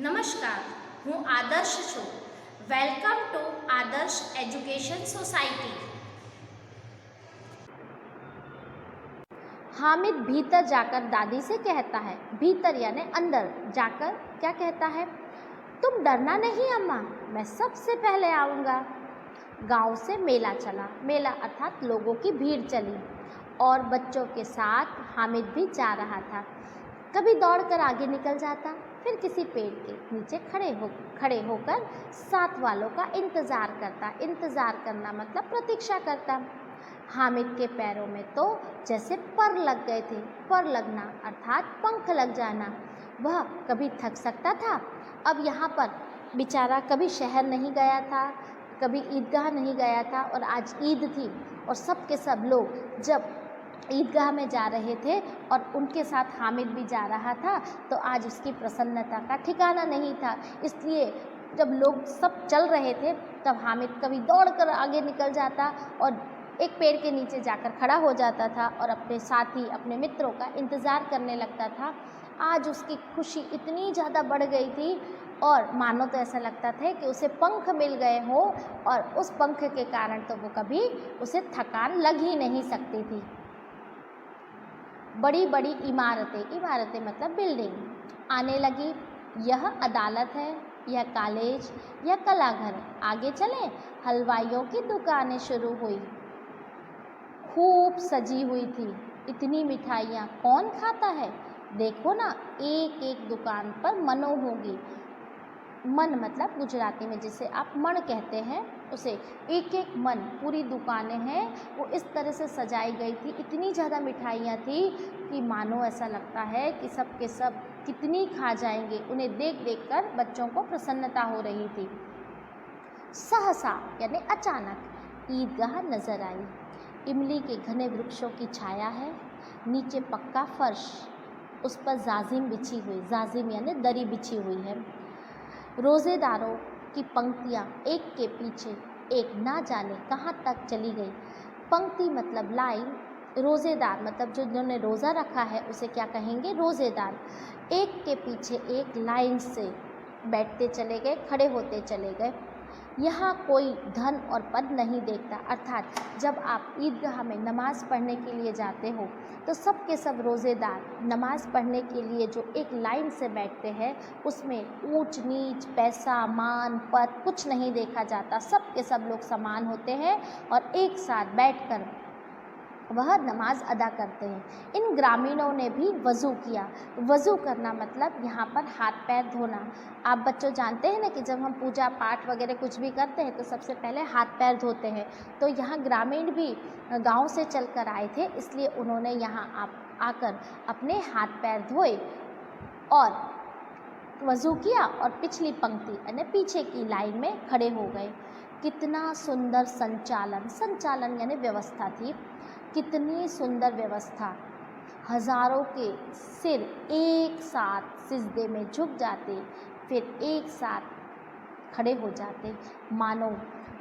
નમસ્કાર, હું આદર્શ છું. વેલકમ ટુ આદર્શ એજ્યુકેશન સોસાइटी. हामिद भीतर जाकर दादी से कहता है, भीतर यानी अंदर जाकर क्या कहता है, तुम डरना नहीं अम्मा, मैं सबसे पहले आऊँगा। गांव से मेला चला, मेला अर्थात लोगों की भीड़ चली और बच्चों के साथ हामिद भी जा रहा था। कभी दौड़कर आगे निकल जाता, फिर किसी पेड़ के नीचे खड़े होकर साथ वालों का इंतज़ार करता। इंतज़ार करना मतलब प्रतीक्षा करता। हामिद के पैरों में तो जैसे पर लग गए थे। पर लगना अर्थात पंख लग जाना। वह कभी थक सकता था। अब यहाँ पर बेचारा कभी शहर नहीं गया था, कभी ईदगाह नहीं गया था, और आज ईद थी और सब के सब लोग जब ईदगाह में जा रहे थे और उनके साथ हामिद भी जा रहा था, तो आज उसकी प्रसन्नता का ठिकाना नहीं था। इसलिए जब लोग सब चल रहे थे तब हामिद कभी दौड़कर आगे निकल जाता और एक पेड़ के नीचे जाकर खड़ा हो जाता था और अपने साथी, अपने मित्रों का इंतज़ार करने लगता था। आज उसकी खुशी इतनी ज़्यादा बढ़ गई थी और मानो तो ऐसा लगता था कि उसे पंख मिल गए हों, और उस पंख के कारण तो वो कभी उसे थकान लग ही नहीं सकती थी। बड़ी बड़ी इमारतें मतलब बिल्डिंग आने लगी। यह अदालत है, यह कॉलेज, यह कलाघर। आगे चलें, हलवाइयों की दुकानें शुरू हुई, खूब सजी हुई थी। इतनी मिठाइयाँ कौन खाता है, देखो ना, एक एक दुकान पर मनो होगी। मन मतलब गुजराती में जिसे आप मण कहते हैं, उसे एक एक मन, पूरी दुकानें हैं वो इस तरह से सजाई गई थी। इतनी ज़्यादा मिठाइयाँ थी कि मानो ऐसा लगता है कि सब के सब कितनी खा जाएंगे। उन्हें देख देख कर बच्चों को प्रसन्नता हो रही थी। सहसा यानी अचानक ईदगाह नज़र आई। इमली के घने वृक्षों की छाया है, नीचे पक्का फर्श, उस पर जाजिम बिछी हुई, जाजिम यानी दरी बिछी हुई है। रोज़ेदारों की पंक्तियाँ एक के पीछे एक ना जाने कहाँ तक चली गई। पंक्ति मतलब लाइन, रोज़ेदार मतलब जिन्होंने रोज़ा रखा है उसे क्या कहेंगे, रोज़ेदार। एक के पीछे एक लाइन से बैठते चले गए, खड़े होते चले गए। यहाँ कोई धन और पद नहीं देखता, अर्थात जब आप ईदगाह में नमाज़ पढ़ने के लिए जाते हो तो सब के सब रोज़ेदार नमाज़ पढ़ने के लिए जो एक लाइन से बैठते हैं उसमें ऊंच नीच, पैसा, मान, पद कुछ नहीं देखा जाता। सब के सब लोग समान होते हैं और एक साथ बैठकर वह नमाज अदा करते हैं। इन ग्रामीणों ने भी वज़ू किया। वज़ू करना मतलब यहाँ पर हाथ पैर धोना। आप बच्चों जानते हैं ना कि जब हम पूजा पाठ वगैरह कुछ भी करते हैं तो सबसे पहले हाथ पैर धोते हैं। तो यहाँ ग्रामीण भी गांव से चलकर आए थे, इसलिए उन्होंने यहाँ आकर अपने हाथ पैर धोए और वज़ू किया और पिछली पंक्ति यानी पीछे की लाइन में खड़े हो गए। कितना सुंदर संचालन यानी व्यवस्था थी। कितनी सुंदर व्यवस्था। हज़ारों के सिर एक साथ सिजदे में झुक जाते, फिर एक साथ खड़े हो जाते, मानो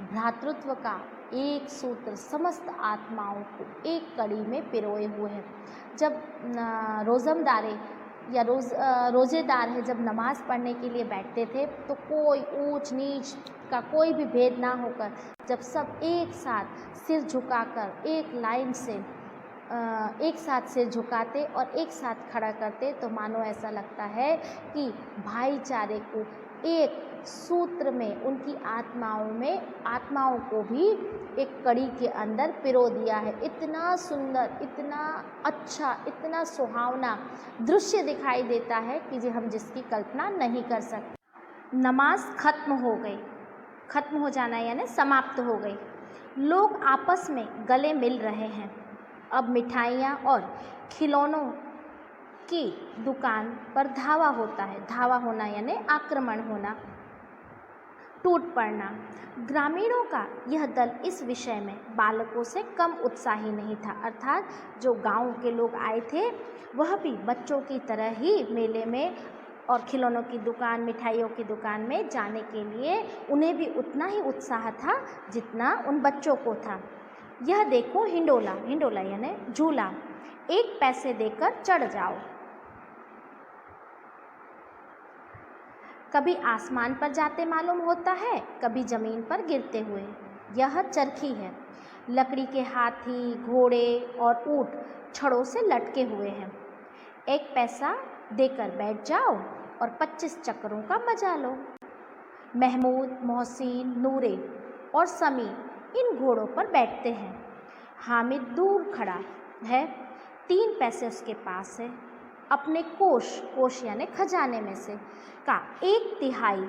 भ्रातृत्व का एक सूत्र समस्त आत्माओं को एक कड़ी में पिरोए हुए है। जब रोज़मदारे या रोज़ेदार है जब नमाज़ पढ़ने के लिए बैठते थे तो कोई ऊंच नीच का कोई भी भेद ना होकर जब सब एक साथ सिर झुकाकर एक लाइन से एक साथ सिर झुकाते और एक साथ खड़ा करते तो मानो ऐसा लगता है कि भाईचारे को एक सूत्र में उनकी आत्माओं को भी एक कड़ी के अंदर पिरो दिया है। इतना सुंदर, इतना अच्छा, इतना सुहावना दृश्य दिखाई देता है कि हम जिसकी कल्पना नहीं कर सकते। नमाज खत्म हो गई, खत्म हो जाना यानी समाप्त हो गई। लोग आपस में गले मिल रहे हैं। अब मिठाइयाँ और खिलौनों की दुकान पर धावा होता है। धावा होना यानी आक्रमण होना, टूट पड़ना। ग्रामीणों का यह दल इस विषय में बालकों से कम उत्साही नहीं था, अर्थात जो गांव के लोग आए थे वह भी बच्चों की तरह ही मेले में और खिलौनों की दुकान, मिठाइयों की दुकान में जाने के लिए उन्हें भी उतना ही उत्साह था जितना उन बच्चों को था। यह देखो हिंडोला, हिंडोला यानी झूला, 1 पैसे देकर चढ़ जाओ। कभी आसमान पर जाते मालूम होता है, कभी ज़मीन पर गिरते हुए। यह चरखी है। लकड़ी के हाथी, घोड़े और ऊँट छड़ों से लटके हुए हैं। 1 पैसा देकर बैठ जाओ और 25 चक्करों का मजा लो। महमूद, मोहसिन, नूरे और समी इन घोड़ों पर बैठते हैं। हामिद दूर खड़ा है, 3 पैसे उसके पास है। अपने कोष यानी खजाने में से का 1/3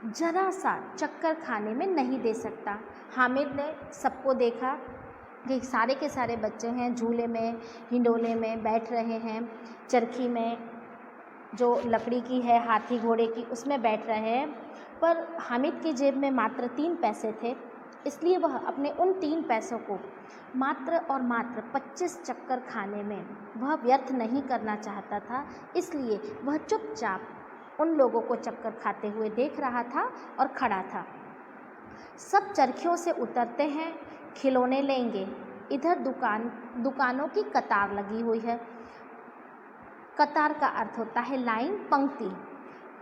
जरा सा चक्कर खाने में नहीं दे सकता। हामिद ने सबको देखा कि सारे के सारे बच्चे हैं, झूले में, हिंडोले में बैठ रहे हैं, चरखी में जो लकड़ी की है हाथी घोड़े की उसमें बैठ रहे हैं, पर हामिद की जेब में मात्र 3 पैसे थे। इसलिए वह अपने उन 3 पैसों को मात्र और मात्र 25 चक्कर खाने में वह व्यर्थ नहीं करना चाहता था। इसलिए वह चुपचाप उन लोगों को चक्कर खाते हुए देख रहा था और खड़ा था। सब चरखियों से उतरते हैं, खिलौने लेंगे। इधर दुकानों की कतार लगी हुई है। कतार का अर्थ होता है लाइन, पंक्ति।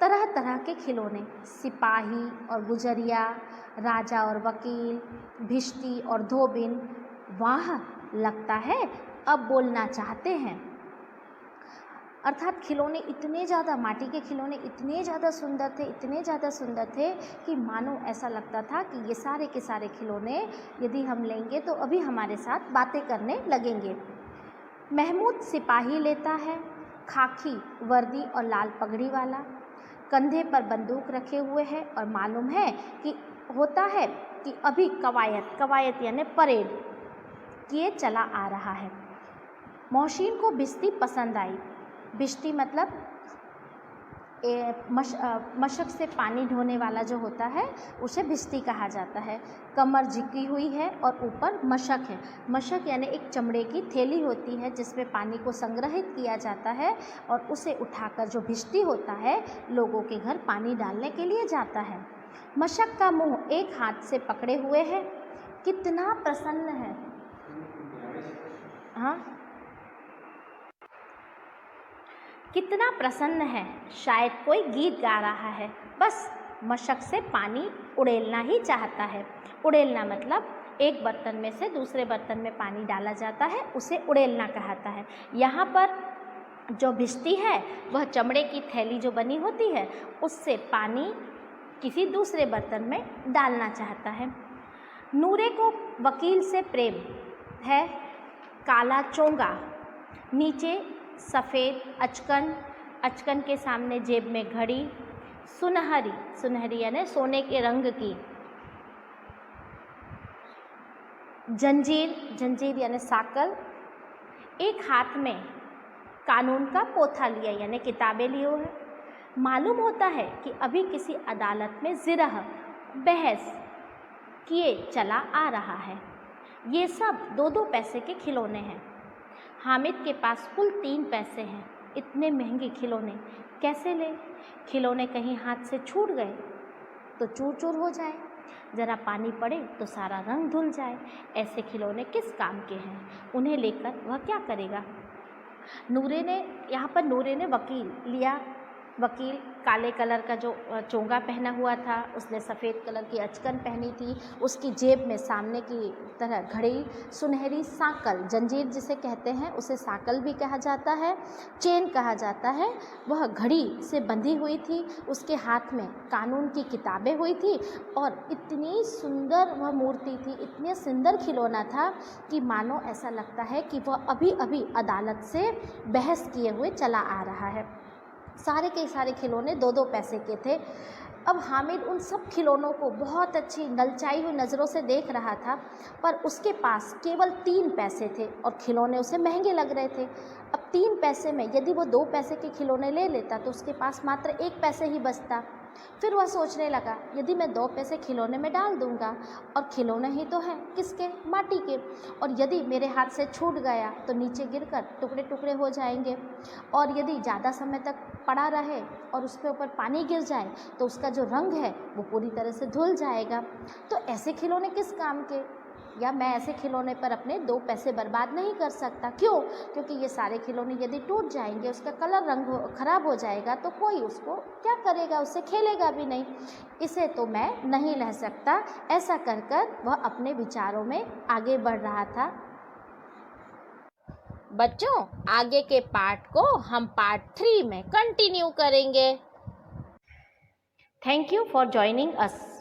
तरह तरह के खिलौने, सिपाही और गुजरिया, राजा और वकील, भिश्ती और धोबिन। वाह, लगता है अब बोलना चाहते हैं। अर्थात खिलौने इतने ज़्यादा, माटी के खिलौने इतने ज़्यादा सुंदर थे कि मानो ऐसा लगता था कि ये सारे के सारे खिलौने यदि हम लेंगे तो अभी हमारे साथ बातें करने लगेंगे। महमूद सिपाही लेता है, खाकी वर्दी और लाल पगड़ी वाला, कंधे पर बंदूक रखे हुए है और मालूम है कि होता है कि अभी कवायत यानी परेड किए चला आ रहा है। मोहसिन को भिश्ती पसंद आई। भिश्ती मतलब मशक से पानी ढोने वाला जो होता है उसे भिश्ती कहा जाता है। कमर झुकी हुई है और ऊपर मशक है। मशक यानी एक चमड़े की थैली होती है जिसमें पानी को संग्रहित किया जाता है और उसे उठाकर जो भिश्ती होता है लोगों के घर पानी डालने के लिए जाता है। मशक का मुंह एक हाथ से पकड़े हुए है। कितना प्रसन्न है। हाँ, कितना प्रसन्न है, शायद कोई गीत गा रहा है। बस मशक से पानी उड़ेलना ही चाहता है। उड़ेलना मतलब एक बर्तन में से दूसरे बर्तन में पानी डाला जाता है, उसे उड़ेलना कहता है। यहाँ पर जो भिश्ती है वह चमड़े की थैली जो बनी होती है उससे पानी किसी दूसरे बर्तन में डालना चाहता है। नूरे को वकील से प्रेम है। काला चोंगा, नीचे सफ़ेद अचकन के सामने जेब में घड़ी, सुनहरी यानी सोने के रंग की जंजीर यानी साकल, एक हाथ में कानून का पोथा लिया यानी किताबें लिए हुए है। मालूम होता है कि अभी किसी अदालत में जिरह बहस किए चला आ रहा है। ये सब 2-2 पैसे के खिलौने हैं। हामिद के पास कुल 3 पैसे हैं। इतने महंगे खिलौने कैसे ले? खिलौने कहीं हाथ से छूट गए तो चूर हो जाए, ज़रा पानी पड़े तो सारा रंग धुल जाए। ऐसे खिलौने किस काम के हैं? उन्हें लेकर वह क्या करेगा? नूरे ने वकील लिया। वकील काले कलर का जो चोंगा पहना हुआ था, उसने सफ़ेद कलर की अचकन पहनी थी। उसकी जेब में सामने की तरह घड़ी, सुनहरी साकल, जंजीर जिसे कहते हैं उसे साकल भी कहा जाता है, चेन कहा जाता है, वह घड़ी से बंधी हुई थी। उसके हाथ में कानून की किताबें हुई थी और इतनी सुंदर वह मूर्ति थी, इतने सुंदर खिलौना था कि मानो ऐसा लगता है कि वह अभी अभी अदालत से बहस किए हुए चला आ रहा है। सारे के सारे खिलौने 2-2 पैसे के थे। अब हामिद उन सब खिलौनों को बहुत अच्छी ललचाई हुई नज़रों से देख रहा था, पर उसके पास केवल 3 पैसे थे और खिलौने उसे महंगे लग रहे थे। अब 3 पैसे में यदि वो 2 पैसे के खिलौने ले लेता तो उसके पास मात्र 1 पैसे ही बचता। फिर वह सोचने लगा, यदि मैं 2 पैसे खिलौने में डाल दूंगा, और खिलौने ही तो हैं किसके? माटी के, और यदि मेरे हाथ से छूट गया तो नीचे गिरकर टुकड़े टुकड़े हो जाएंगे, और यदि ज़्यादा समय तक पड़ा रहे और उसके ऊपर पानी गिर जाए तो उसका जो रंग है वो पूरी तरह से धुल जाएगा। तो ऐसे खिलौने किस काम के? या मैं ऐसे खिलौने पर अपने 2 पैसे बर्बाद नहीं कर सकता। क्यों? क्योंकि ये सारे खिलौने यदि टूट जाएंगे, उसका कलर रंग खराब हो जाएगा तो कोई उसको क्या करेगा, उससे खेलेगा भी नहीं। इसे तो मैं नहीं ले सकता। ऐसा कर कर वह अपने विचारों में आगे बढ़ रहा था। बच्चों, आगे के पार्ट को हम पार्ट 3 में कंटिन्यू करेंगे। Thank you for joining us.